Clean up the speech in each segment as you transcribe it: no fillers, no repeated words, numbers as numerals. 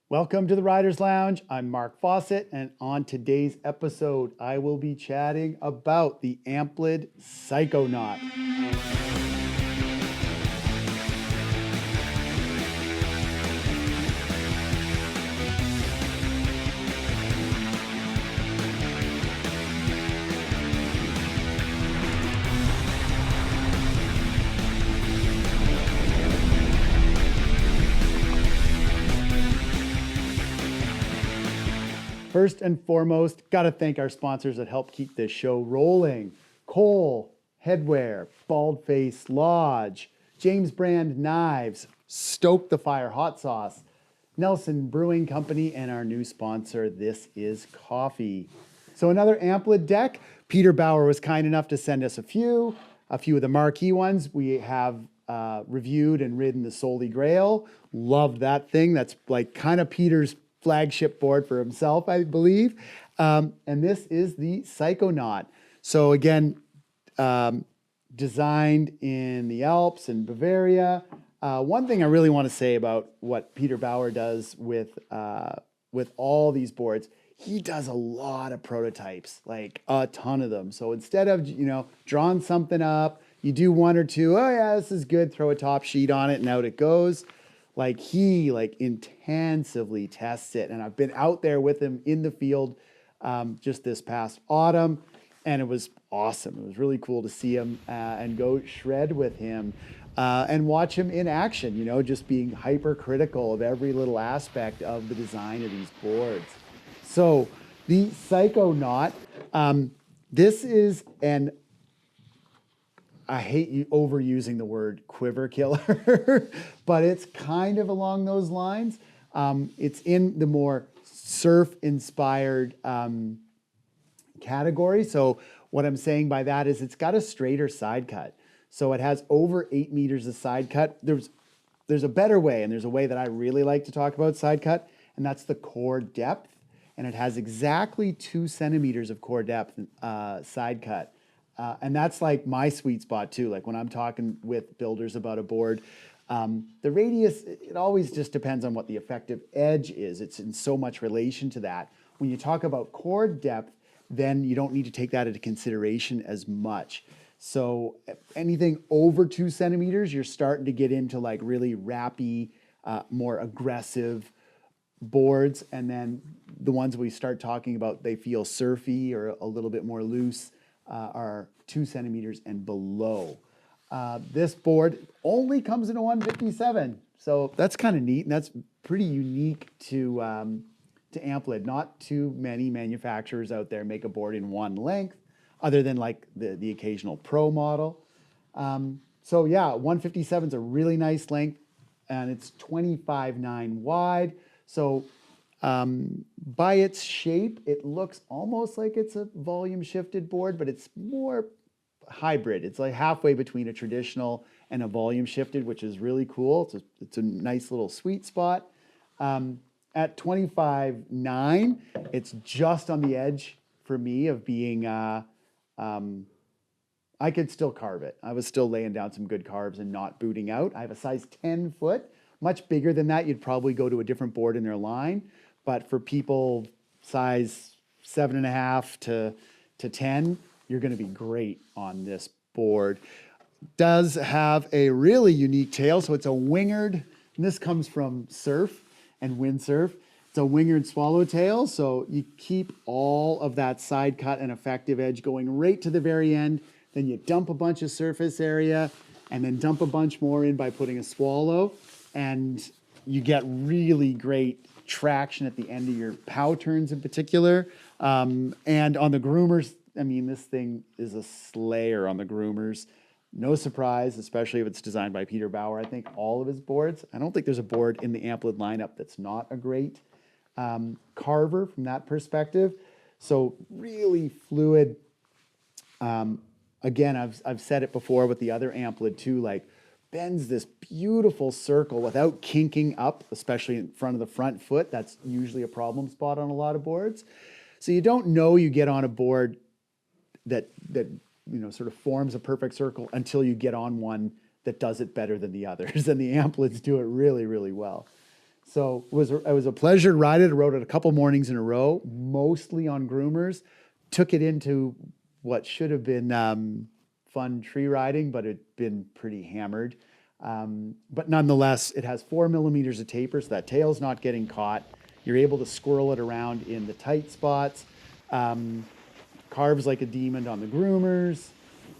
Welcome to the Riders Lounge. I'm Mark Fawcett, and on today's episode, I will be chatting about the Amplid Psychonaut. First and foremost, got to thank our sponsors that help keep this show rolling. Cole, HEADWEAR, BALDFACE Lodge, James Brand Knives, Stoke the Fire Hotsauce, Nelson Brewing Company, and our new sponsor, This Is Coffee. So another Amplid deck. Peter Bauer was kind enough to send us a few of the marquee ones. We have reviewed and ridden the Holy Grail. Loved that thing. That's like kind of Peter's flagship board for himself, I believe. And this is the Psychonaut. So again, designed in the Alps in Bavaria. One thing I really want to say about what Peter Bauer does with all these boards, he does a lot of prototypes, like a ton of them. So instead of, drawing something up, you do one or two, oh yeah, this is good, throw a top sheet on it and out it goes. Like he intensively tests it. And I've been out there with him in the field just this past autumn, and it was awesome. It was really cool to see him and go shred with him and watch him in action, just being hypercritical of every little aspect of the design of these boards. So the Psychonaut, this is an, I hate overusing the word quiver killer, but it's kind of along those lines. It's in the more surf-inspired category. So what I'm saying by that is it's got a straighter side cut. So it has over 8 meters of side cut. There's a better way, and there's a way that I really like to talk about side cut, and that's the core depth. And it has exactly 2 centimeters of core depth side cut. And that's like my sweet spot too. Like when I'm talking with builders about a board, the radius, it always just depends on what the effective edge is. It's in so much relation to that. When you talk about core depth, then you don't need to take that into consideration as much. So anything over 2 centimeters, you're starting to get into like really rappy, more aggressive boards. And then the ones we start talking about, they feel surfy or a little bit more loose, are 2 centimeters and below. This board only comes in a 157, so that's kind of neat, and that's pretty unique to Amplid. Not too many manufacturers out there make a board in one length, other than like the occasional pro model. So yeah, 157 is a really nice length, and it's 25.9 wide. So by its shape, it looks almost like it's a volume shifted board, but it's more hybrid. It's like halfway between a traditional and a volume shifted, which is really cool. It's a nice little sweet spot. At 25.9, it's just on the edge for me of being, I could still carve it. I was still laying down some good carves and not booting out. I have a size 10 foot. Much bigger than that, you'd probably go to a different board in their line. But for people size 7.5 to 10, you're going to be great on this board. Does have a really unique tail, so it's a winged, and this comes from surf and windsurf. It's a winged swallowtail, so you keep all of that side cut and effective edge going right to the very end. Then you dump a bunch of surface area, and then dump a bunch more in by putting a swallow, and you get really great traction at the end of your pow turns in particular. And on the groomers, I mean, this thing is a slayer on the groomers. No surprise, especially if it's designed by Peter Bauer. I think all of his boards, I don't think there's a board in the Amplid lineup that's not a great carver from that perspective. So really fluid. Again, I've said it before with the other Amplid too, like bends this beautiful circle without kinking up, especially in front of the front foot. That's usually a problem spot on a lot of boards. So you don't know you get on a board that sort of forms a perfect circle until you get on one that does it better than the others. And the Amplids do it really, really well. So it was a pleasure to ride it. I rode it a couple mornings in a row, mostly on groomers. Took it into what should have been fun tree riding, but it'd been pretty hammered. But nonetheless, it has 4 millimeters of taper, so that tail's not getting caught. You're able to squirrel it around in the tight spots. Carves like a demon on the groomers.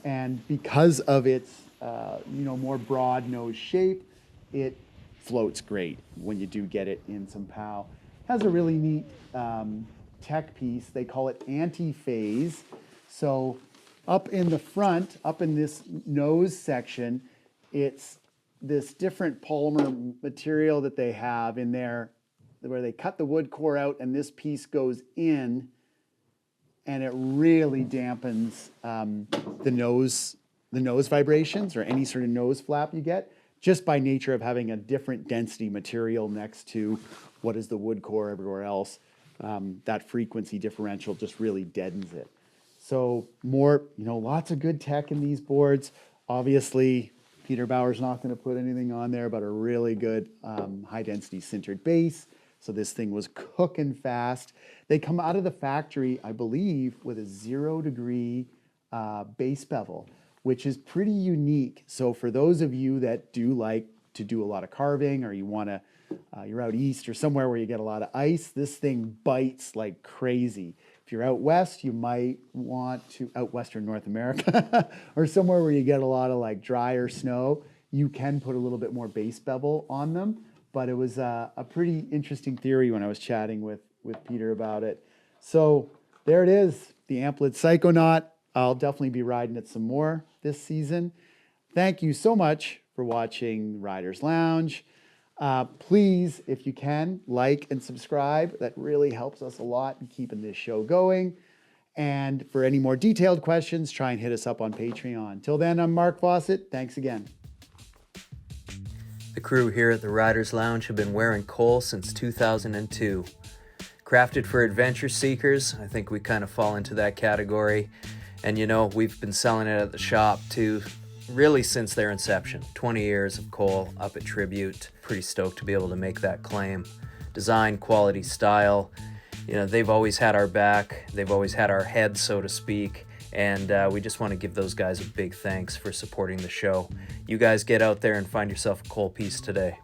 And because of its more broad nose shape, it floats great when you do get it in some pow. Has a really neat tech piece. They call it anti-phase. So up in the front, up in this nose section, it's this different polymer material that they have in there where they cut the wood core out and this piece goes in, and it really dampens the nose vibrations or any sort of nose flap you get, just by nature of having a different density material next to what is the wood core everywhere else. That frequency differential just really deadens it. So lots of good tech in these boards. Obviously, Peter Bauer's not going to put anything on there but a really good high density sintered base. So this thing was cooking fast. They come out of the factory, I believe, with a 0 degree base bevel, which is pretty unique. So for those of you that do like to do a lot of carving, or you want to, you're out east or somewhere where you get a lot of ice, this thing bites like crazy. If you're out west, you might want to, out western North America, or somewhere where you get a lot of like drier snow, you can put a little bit more base bevel on them. But it was a pretty interesting theory when I was chatting with Peter about it. So there it is, the Amplid Psychonaut. I'll definitely be riding it some more this season. Thank you so much for watching Riders Lounge. Please, if you can, like and subscribe. That really helps us a lot in keeping this show going. And for any more detailed questions, try and hit us up on Patreon. Till then, I'm Mark Fawcett. Thanks again. The crew here at the Riders Lounge have been wearing coal since 2002. Crafted for adventure seekers, I think we kind of fall into that category. And we've been selling it at the shop too, really since their inception. 20 years of coal up at Tribute. Pretty stoked to be able to make that claim. Design, quality, style. They've always had our back. They've always had our head, so to speak. And we just want to give those guys a big thanks for supporting the show. You guys get out there and find yourself a coal piece today.